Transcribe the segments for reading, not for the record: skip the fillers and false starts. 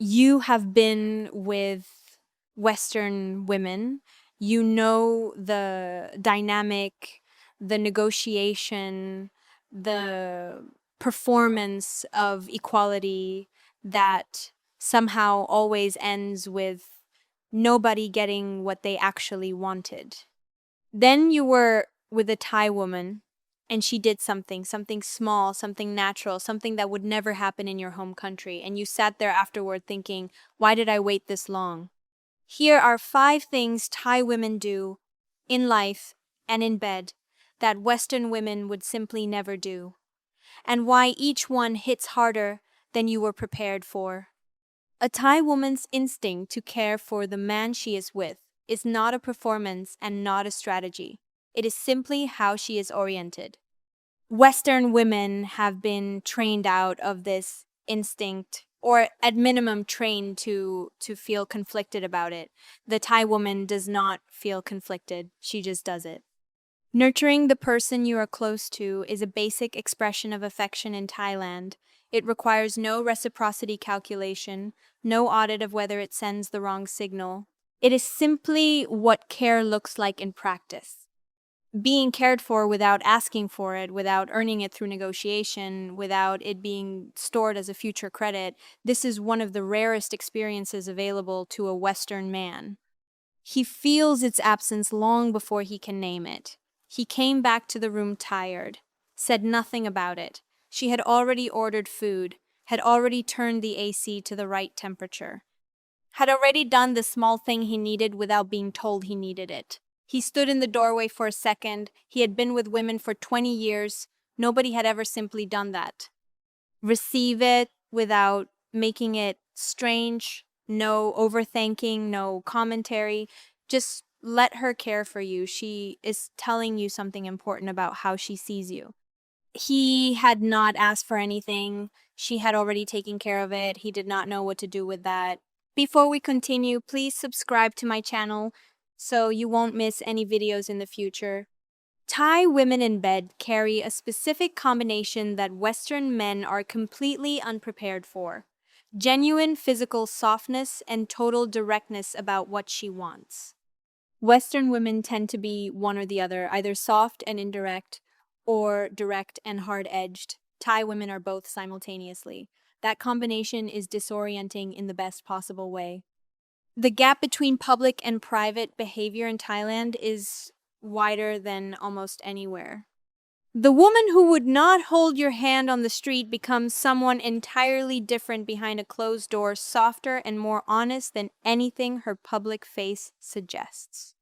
You have been with Western women. You know the dynamic, the negotiation, the performance of equality that somehow always ends with nobody getting what they actually wanted. Then you were with a Thai woman and she did something small, something natural, something that would never happen in your home country. And you sat there afterward thinking, why did I wait this long? Here are 5 things Thai women do in life and in bed that Western women would simply never do, and why each one hits harder than you were prepared for. A Thai woman's instinct to care for the man she is with is not a performance and not a strategy. It is simply how she is oriented. Western women have been trained out of this instinct, or at minimum trained to feel conflicted about it. The Thai woman does not feel conflicted, she just does it. Nurturing the person you are close to is a basic expression of affection in Thailand. It requires no reciprocity calculation, no audit of whether it sends the wrong signal. It is simply what care looks like in practice. Being cared for without asking for it, without earning it through negotiation, without it being stored as a future credit, this is one of the rarest experiences available to a Western man. He feels its absence long before he can name it. He came back to the room tired, said nothing about it. She had already ordered food, had already turned the AC to the right temperature, had already done the small thing he needed without being told he needed it. He stood in the doorway for a second. He had been with women for 20 years. Nobody had ever simply done that. Receive it without making it strange, no overthinking, no commentary. Just let her care for you. She is telling you something important about how she sees you. He had not asked for anything. She had already taken care of it. He did not know what to do with that. Before we continue, please subscribe to my channel so you won't miss any videos in the future. Thai women in bed carry a specific combination that Western men are completely unprepared for: genuine physical softness and total directness about what she wants. Western women tend to be one or the other, either soft and indirect or direct and hard edged. Thai women are both simultaneously. That combination is disorienting in the best possible way. The gap between public and private behavior in Thailand is wider than almost anywhere. The woman who would not hold your hand on the street becomes someone entirely different behind a closed door, softer and more honest than anything her public face suggests.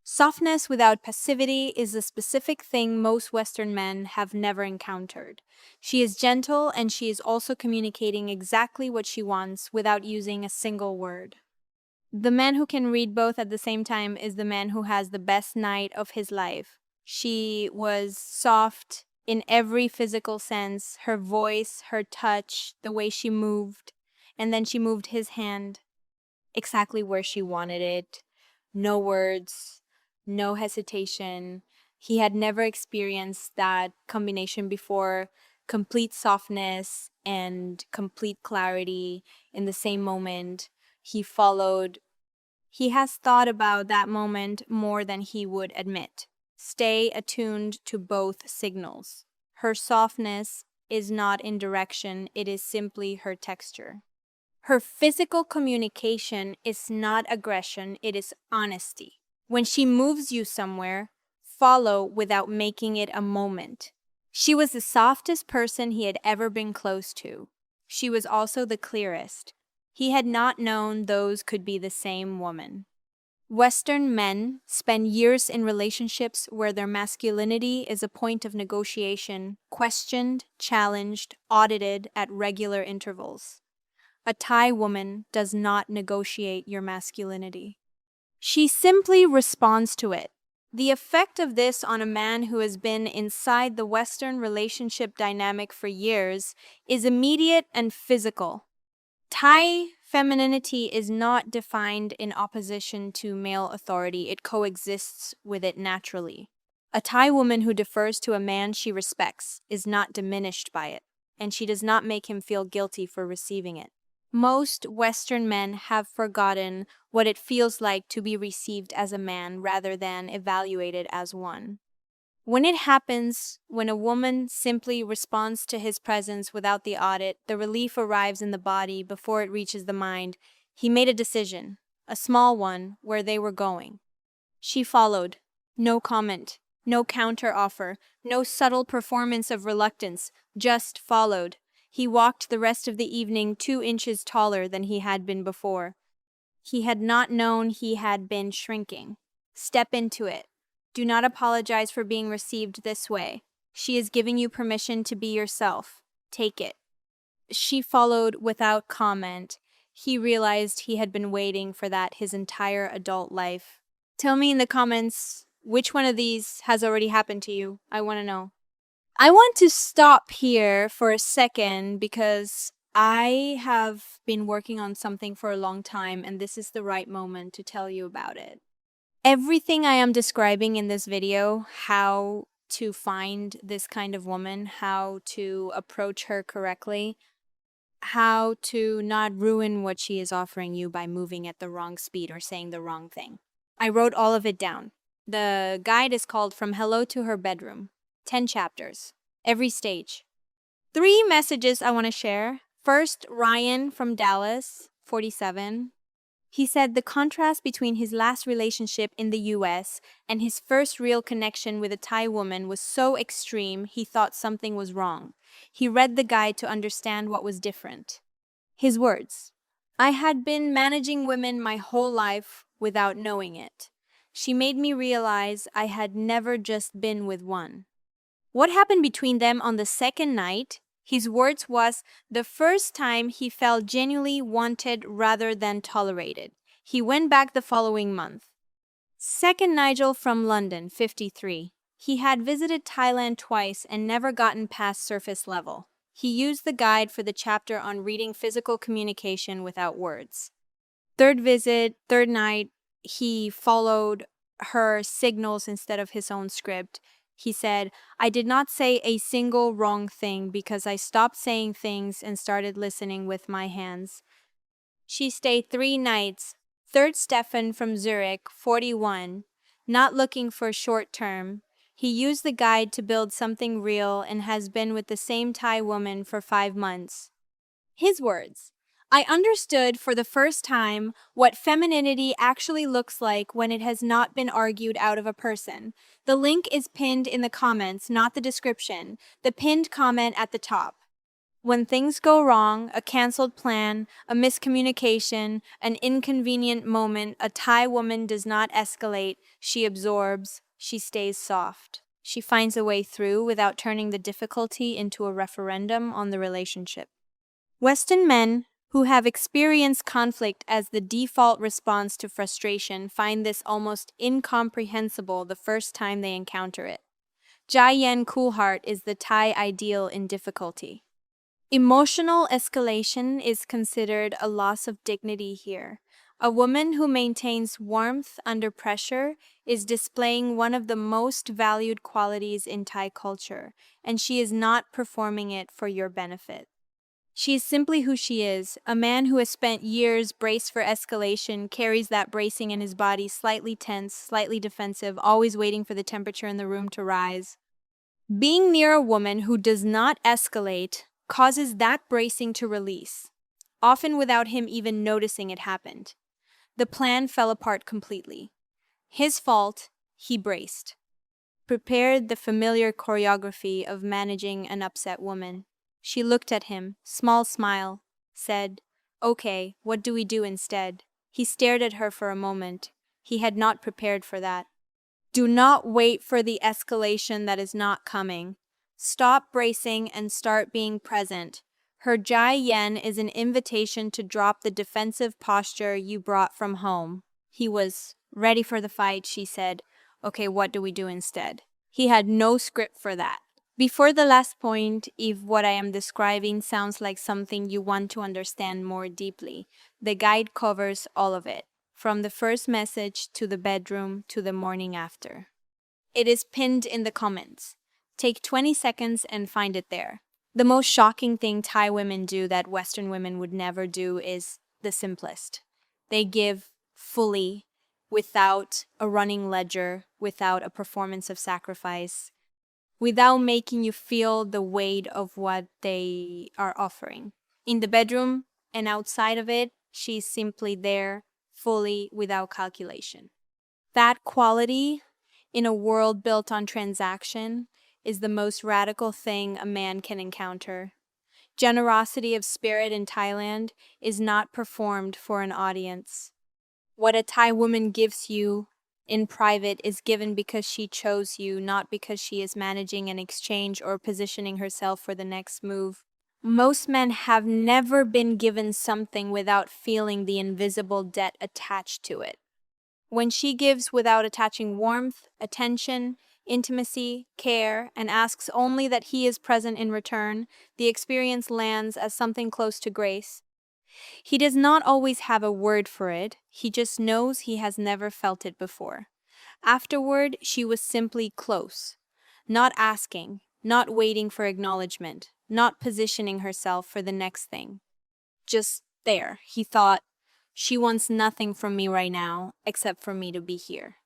Softness without passivity is a specific thing most Western men have never encountered. She is gentle and she is also communicating exactly what she wants without using a single word. The man who can read both at the same time is the man who has the best night of his life. She was soft in every physical sense, her voice, her touch, the way she moved, and then she moved his hand exactly where she wanted it. No words, no hesitation. He had never experienced that combination before: complete softness and complete clarity in the same moment. He followed. He has thought about that moment more than he would admit. Stay attuned to both signals. Her softness is not in direction, it is simply her texture. Her physical communication is not aggression, it is honesty. When she moves you somewhere, follow without making it a moment. She was the softest person he had ever been close to. She was also the clearest. He had not known those could be the same woman. Western men spend years in relationships where their masculinity is a point of negotiation, questioned, challenged, audited at regular intervals. A Thai woman does not negotiate your masculinity. She simply responds to it. The effect of this on a man who has been inside the Western relationship dynamic for years is immediate and physical. Thai femininity is not defined in opposition to male authority, it coexists with it naturally. A Thai woman who defers to a man she respects is not diminished by it, and she does not make him feel guilty for receiving it. Most Western men have forgotten what it feels like to be received as a man rather than evaluated as one. When it happens, when a woman simply responds to his presence without the audit, the relief arrives in the body before it reaches the mind. He made a decision, a small one, where they were going. She followed. No comment, no counter offer, no subtle performance of reluctance, just followed. He walked the rest of the evening 2 inches taller than he had been before. He had not known he had been shrinking. Step into it. Do not apologize for being received this way. She is giving you permission to be yourself. Take it. She followed without comment. He realized he had been waiting for that his entire adult life. Tell me in the comments which one of these has already happened to you. I want to know. I want to stop here for a second because I have been working on something for a long time and this is the right moment to tell you about it. Everything I am describing in this video, how to find this kind of woman, how to approach her correctly, how to not ruin what she is offering you by moving at the wrong speed or saying the wrong thing. I wrote all of it down. The guide is called From Hello to Her Bedroom. 10 chapters. Every stage. 3 messages I want to share. First, Ryan from Dallas, 47. He said the contrast between his last relationship in the US and his first real connection with a Thai woman was so extreme he thought something was wrong. He read the guide to understand what was different. His words: I had been managing women my whole life without knowing it. She made me realize I had never just been with one. What happened between them on the second night? His words was the first time he felt genuinely wanted rather than tolerated. He went back the following month. Second, Nigel from London, 53. He had visited Thailand twice and never gotten past surface level. He used the guide for the chapter on reading physical communication without words. Third visit, third night, he followed her signals instead of his own script. He said, I did not say a single wrong thing because I stopped saying things and started listening with my hands. She stayed 3 nights. Third, Stefan from Zurich, 41. Not looking for short term. He used the guide to build something real and has been with the same Thai woman for 5 months. His words: I understood for the first time what femininity actually looks like when it has not been argued out of a person. The link is pinned in the comments, not the description. The pinned comment at the top. When things go wrong, a canceled plan, a miscommunication, an inconvenient moment, a Thai woman does not escalate. She absorbs. She stays soft. She finds a way through without turning the difficulty into a referendum on the relationship. Western men who have experienced conflict as the default response to frustration find this almost incomprehensible the first time they encounter it. Jai-Yen Coolheart is the Thai ideal in difficulty. Emotional escalation is considered a loss of dignity here. A woman who maintains warmth under pressure is displaying one of the most valued qualities in Thai culture, and she is not performing it for your benefit. She is simply who she is. A man who has spent years braced for escalation carries that bracing in his body, slightly tense, slightly defensive, always waiting for the temperature in the room to rise. Being near a woman who does not escalate causes that bracing to release, often without him even noticing it happened. The plan fell apart completely. His fault, he braced. Prepared the familiar choreography of managing an upset woman. She looked at him, small smile, said, Okay, what do we do instead? He stared at her for a moment. He had not prepared for that. Do not wait for the escalation that is not coming. Stop bracing and start being present. Her Jai Yen is an invitation to drop the defensive posture you brought from home. He was ready for the fight, she said. Okay, what do we do instead? He had no script for that. Before the last point, if what I am describing sounds like something you want to understand more deeply, the guide covers all of it, from the first message to the bedroom to the morning after. It is pinned in the comments. Take 20 seconds and find it there. The most shocking thing Thai women do that Western women would never do is the simplest. They give fully, without a running ledger, without a performance of sacrifice, without making you feel the weight of what they are offering. In the bedroom and outside of it, she's simply there, fully, without calculation. That quality, in a world built on transaction, is the most radical thing a man can encounter. Generosity of spirit in Thailand is not performed for an audience. What a Thai woman gives you in private is given because she chose you, not because she is managing an exchange or positioning herself for the next move. Most men have never been given something without feeling the invisible debt attached to it. When she gives without attaching warmth, attention, intimacy, care, and asks only that he is present in return, the experience lands as something close to grace. He does not always have a word for it, he just knows he has never felt it before. Afterward, she was simply close, not asking, not waiting for acknowledgement, not positioning herself for the next thing. Just there, he thought, she wants nothing from me right now except for me to be here.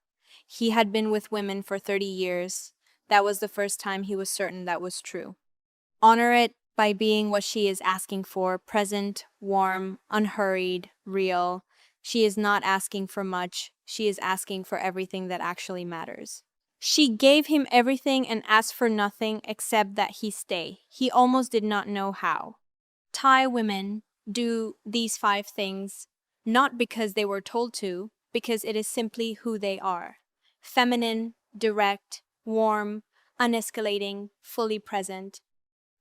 He had been with women for 30 years. That was the first time he was certain that was true. Honor it by being what she is asking for, present, warm, unhurried, real. She is not asking for much. She is asking for everything that actually matters. She gave him everything and asked for nothing except that he stay. He almost did not know how. Thai women do these 5 things not because they were told to, because it is simply who they are. Feminine, direct, warm, unescalating, fully present.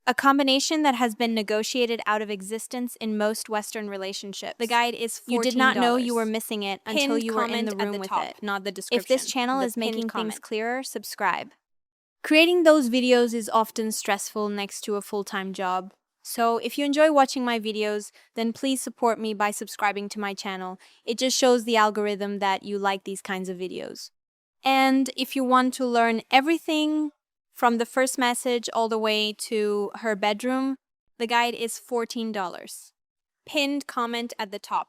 A combination that has been negotiated out of existence in most Western relationships. The guide is $14. You did not know you were missing it until you were in the room with it, not the description. If this channel is making things clearer, subscribe. Creating those videos is often stressful next to a full-time job. So if you enjoy watching my videos, then please support me by subscribing to my channel. It just shows the algorithm that you like these kinds of videos. And if you want to learn everything from the first message all the way to her bedroom, the guide is $14. Pinned comment at the top.